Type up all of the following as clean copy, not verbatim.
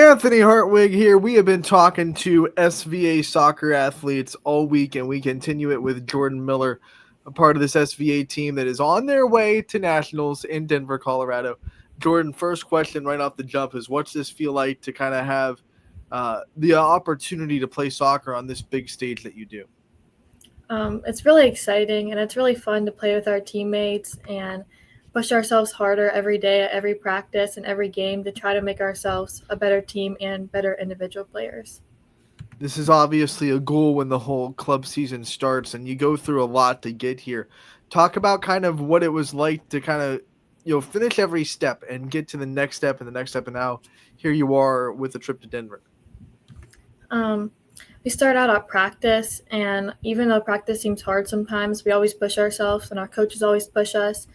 Anthony Hartwig here. We have been talking to SVA soccer athletes all week, and we continue it with Jordyn Miller, a part of this SVA team that is on their way to nationals in Denver, Colorado. Jordyn, first question right off the jump is, what's this feel like to kind of have the opportunity to play soccer on this big stage that you do? It's really exciting, and it's really fun to play with our teammates and push ourselves harder every day at every practice and every game to try to make ourselves a better team and better individual players. This is obviously a goal when the whole club season starts, and you go through a lot to get here. Talk about kind of what it was like to kind of finish every step and get to the next step and the next step, and now here you are with a trip to Denver. Um, we start out at practice, and even though practice seems hard sometimes, we always push ourselves, and our coaches always push us,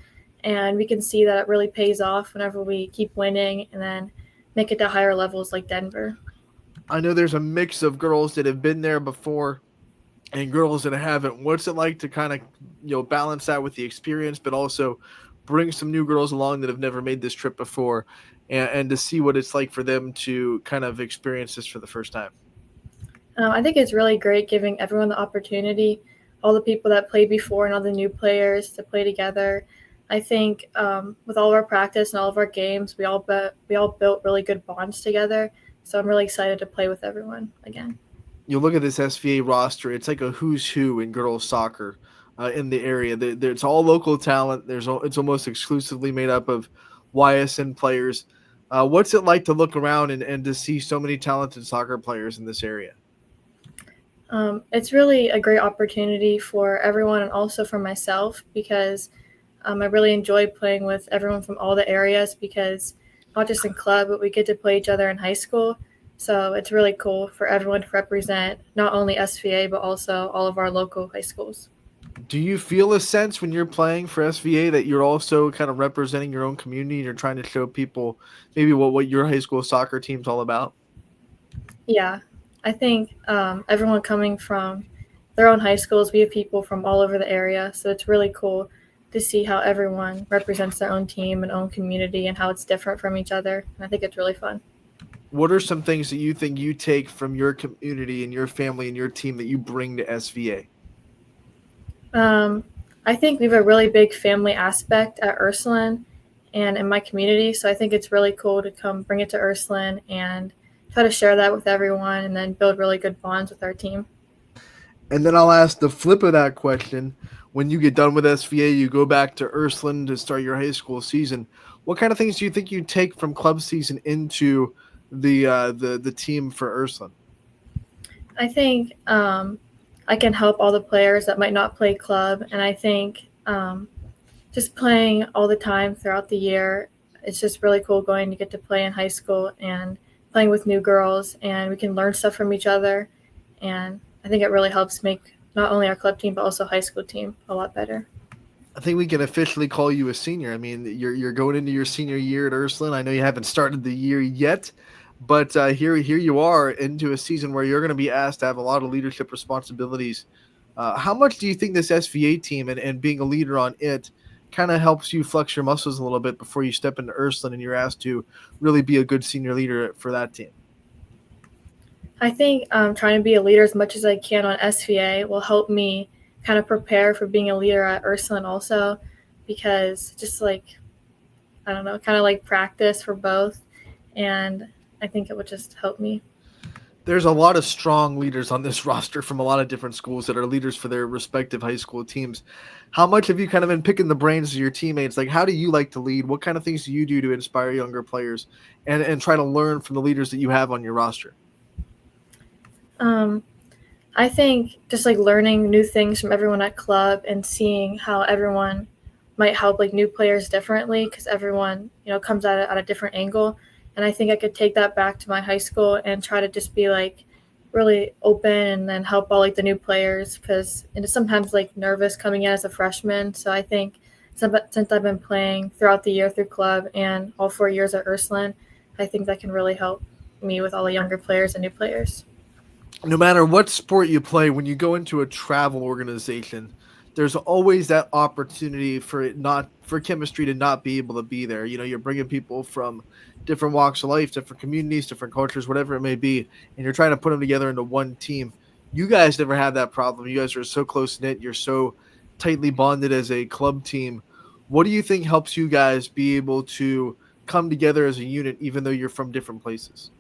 and we can see that it really pays off whenever we keep winning and then make it to higher levels like Denver. I know there's a mix of girls that have been there before and girls that haven't. What's it like to kind of balance that with the experience, but also bring some new girls along that have never made this trip before, and to see what it's like for them to kind of experience this for the first time? I think it's really great giving everyone the opportunity, all the people that played before and all the new players to play together. I think with all of our practice and all of our games, we all built really good bonds together. So I'm really excited to play with everyone again. You look at this SVA roster; it's like a who's who in girls soccer in the area. It's all local talent. It's almost exclusively made up of YSN players. What's it like to look around and to see so many talented soccer players in this area? It's really a great opportunity for everyone and also for myself because I really enjoy playing with everyone from all the areas because not just in club, but we get to play each other in high school. So it's really cool for everyone to represent not only SVA, but also all of our local high schools. Do you feel a sense when you're playing for SVA that you're also kind of representing your own community and you're trying to show people maybe what your high school soccer team's all about? Yeah, I think everyone coming from their own high schools, we have people from all over the area. So it's really cool to see how everyone represents their own team and own community and how it's different from each other. And I think it's really fun. What are some things that you think you take from your community and your family and your team that you bring to SVA? Um, I think we have a really big family aspect at Ursuline and in my community. So I think it's really cool to come bring it to Ursuline and try to share that with everyone and then build really good bonds with our team. And then I'll ask the flip of that question. When you get done with SVA, you go back to Ursuline to start your high school season. What kind of things do you think you take from club season into the team for Ursuline? I think I can help all the players that might not play club, and I think just playing all the time throughout the year, it's just really cool going to get to play in high school and playing with new girls, and we can learn stuff from each other, and I think it really helps make not only our club team but also high school team a lot better. I think we can officially call you a senior. I mean, you're going into your senior year at Ursuline. I know you haven't started the year yet, but here you are into a season where you're going to be asked to have a lot of leadership responsibilities. How much do you think this SVA team and being a leader on it kind of helps you flex your muscles a little bit before you step into Ursuline and you're asked to really be a good senior leader for that team? I think trying to be a leader as much as I can on SVA will help me kind of prepare for being a leader at Ursuline also because just like, I don't know, kind of like practice for both. And I think it would just help me. There's a lot of strong leaders on this roster from a lot of different schools that are leaders for their respective high school teams. How much have you kind of been picking the brains of your teammates? Like, how do you like to lead? What kind of things do you do to inspire younger players and try to learn from the leaders that you have on your roster? Um, I think just like learning new things from everyone at club and seeing how everyone might help like new players differently because everyone comes at a different angle, and I think I could take that back to my high school and try to just be like really open and then help all like the new players because it's sometimes like nervous coming in as a freshman. So I think since I've been playing throughout the year through club and all 4 years at Ursuline, I think that can really help me with all the younger players and new players. No matter what sport you play, when you go into a travel organization, there's always that opportunity for it not for chemistry to not be able to be there. You're bringing people from different walks of life, different communities, different cultures, whatever it may be, and you're trying to put them together into one team. You guys never had that problem. You guys are so close knit. You're so tightly bonded as a club team. What do you think helps you guys be able to come together as a unit, even though you're from different places?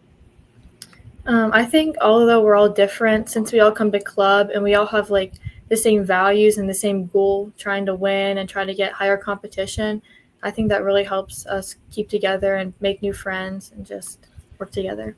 I think although we're all different, since we all come to club and we all have like the same values and the same goal, trying to win and trying to get higher competition, I think that really helps us keep together and make new friends and just work together.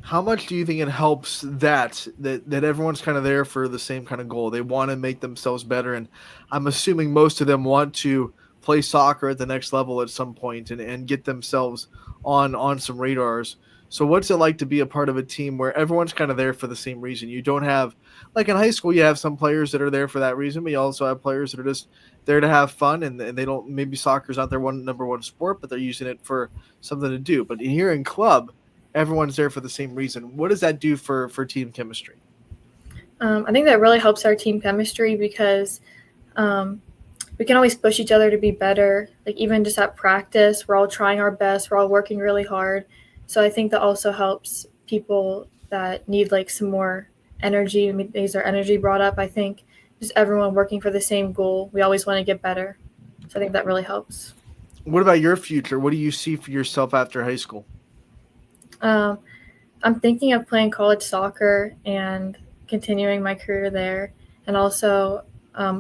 How much do you think it helps that everyone's kind of there for the same kind of goal? They want to make themselves better, and I'm assuming most of them want to play soccer at the next level at some point and get themselves on some radars. So what's it like to be a part of a team where everyone's kind of there for the same reason? You don't have, like in high school, you have some players that are there for that reason, but you also have players that are just there to have fun, and they don't, maybe soccer's not their number one sport, but they're using it for something to do. But here in club, everyone's there for the same reason. What does that do for team chemistry? I think that really helps our team chemistry because um, we can always push each other to be better. Like even just at practice, we're all trying our best. We're all working really hard. So I think that also helps people that need like some more energy. I mean, needs their energy brought up. I think just everyone working for the same goal. We always want to get better. So I think that really helps. What about your future? What do you see for yourself after high school? Um, I'm thinking of playing college soccer and continuing my career there, and also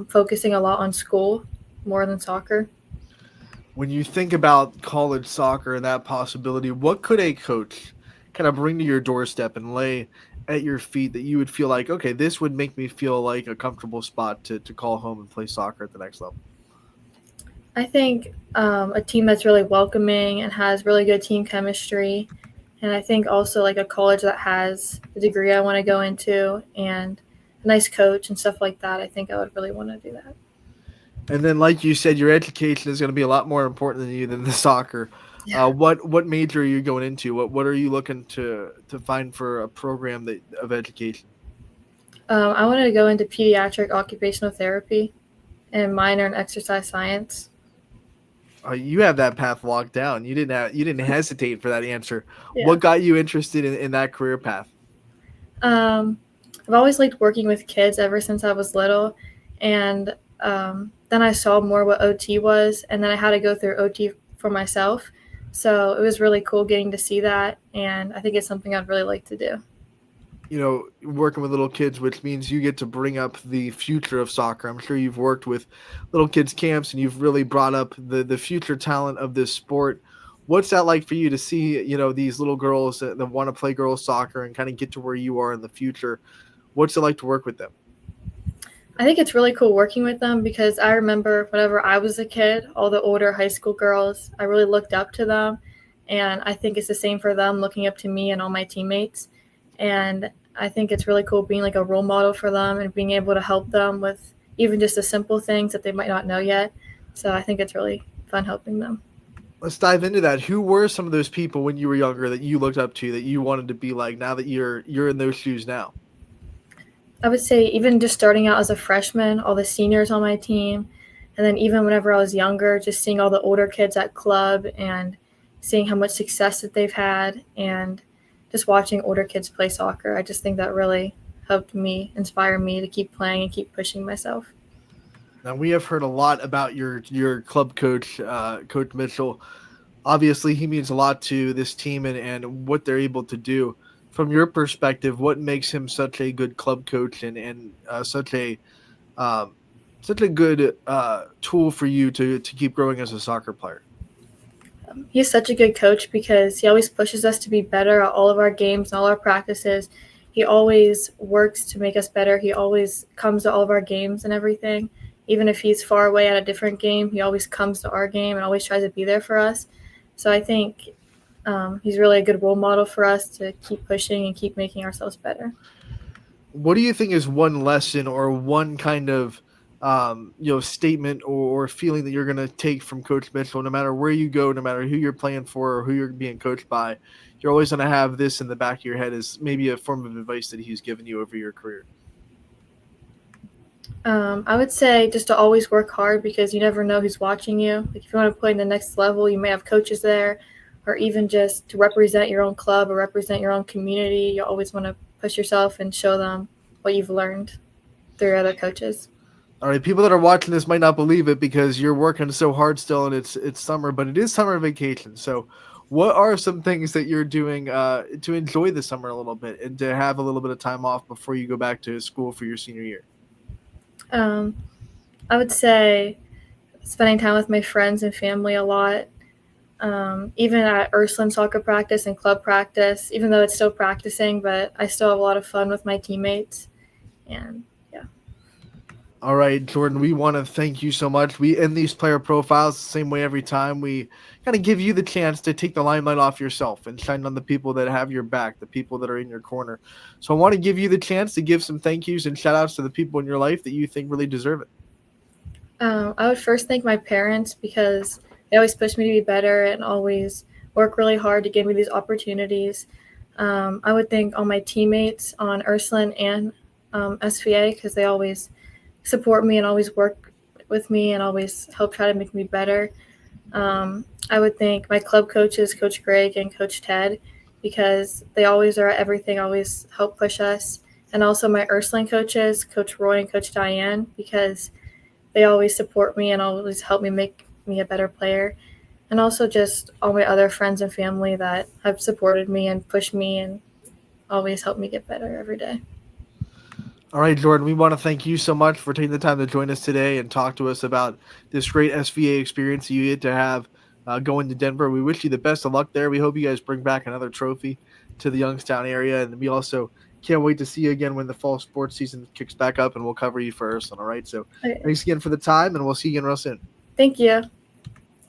focusing a lot on school more than soccer. When you think about college soccer and that possibility, what could a coach kind of bring to your doorstep and lay at your feet that you would feel like, okay, this would make me feel like a comfortable spot to call home and play soccer at the next level? I think a team that's really welcoming and has really good team chemistry, and I think also like a college that has the degree I want to go into and a nice coach and stuff like that. I think I would really want to do that. And then, like you said, your education is going to be a lot more important than you than the soccer. Yeah. What major are you going into? What are you looking to find for a program of education? I wanted to go into pediatric occupational therapy and minor in exercise science. You have that path locked down. You didn't hesitate for that answer. Yeah. What got you interested in that career path? Um, I've always liked working with kids ever since I was little, and then I saw more what OT was, and then I had to go through OT for myself. So it was really cool getting to see that, and I think it's something I'd really like to do. Working with little kids, which means you get to bring up the future of soccer. I'm sure you've worked with little kids camps and you've really brought up the future talent of this sport. What's that like for you to see, these little girls that want to play girls soccer and kind of get to where you are in the future? What's it like to work with them? I think it's really cool working with them because I remember whenever I was a kid, all the older high school girls, I really looked up to them. And I think it's the same for them looking up to me and all my teammates. And I think it's really cool being like a role model for them and being able to help them with even just the simple things that they might not know yet. So I think it's really fun helping them. Let's dive into that. Who were some of those people when you were younger that you looked up to, that you wanted to be like now that you're in those shoes now? I would say even just starting out as a freshman, all the seniors on my team, and then even whenever I was younger, just seeing all the older kids at club and seeing how much success that they've had and just watching older kids play soccer. I just think that really helped me, inspire me to keep playing and keep pushing myself. Now we have heard a lot about your club coach, Coach Mitchell. Obviously, he means a lot to this team and what they're able to do. From your perspective, what makes him such a good club coach and um, such a good tool for you to keep growing as a soccer player? He's such a good coach because he always pushes us to be better at all of our games and all our practices. He always works to make us better. He always comes to all of our games and everything. Even if he's far away at a different game, he always comes to our game and always tries to be there for us. So I think he's really a good role model for us to keep pushing and keep making ourselves better. What do you think is one lesson or one kind of statement or feeling that you're going to take from Coach Mitchell? No matter where you go, no matter who you're playing for or who you're being coached by, you're always going to have this in the back of your head as maybe a form of advice that he's given you over your career. I would say just to always work hard because you never know who's watching you. Like if you want to play in the next level, you may have coaches there, or even just to represent your own club or represent your own community. You always want to push yourself and show them what you've learned through other coaches. All right, people that are watching this might not believe it because you're working so hard still, and it's summer, but it is summer vacation. So, what are some things that you're doing to enjoy the summer a little bit and to have a little bit of time off before you go back to school for your senior year? Um, I would say spending time with my friends and family a lot. Even at URSULINE soccer practice and club practice, even though it's still practicing, but I still have a lot of fun with my teammates. And yeah. All right, Jordyn, we want to thank you so much. We end these player profiles the same way every time. We kind of give you the chance to take the limelight off yourself and shine on the people that have your back, the people that are in your corner. So I want to give you the chance to give some thank yous and shout outs to the people in your life that you think really deserve it. I would first thank my parents because they always push me to be better and always work really hard to give me these opportunities. I would thank all my teammates on URSULINE and SVA because they always support me and always work with me and always help try to make me better. I would thank my club coaches, Coach Greg and Coach Ted, because they always are at everything, always help push us. And also my URSULINE coaches, Coach Roy and Coach Diane, because they always support me and always help me make me a better player. And also just all my other friends and family that have supported me and pushed me and always helped me get better every day. All right, Jordyn, we want to thank you so much for taking the time to join us today and talk to us about this great SVA experience you get to have going to Denver. We wish you the best of luck there. We hope you guys bring back another trophy to the Youngstown area. And we also can't wait to see you again when the fall sports season kicks back up, and we'll cover you first. All right. So Okay. thanks again for the time, and we'll see you again real soon. Thank you.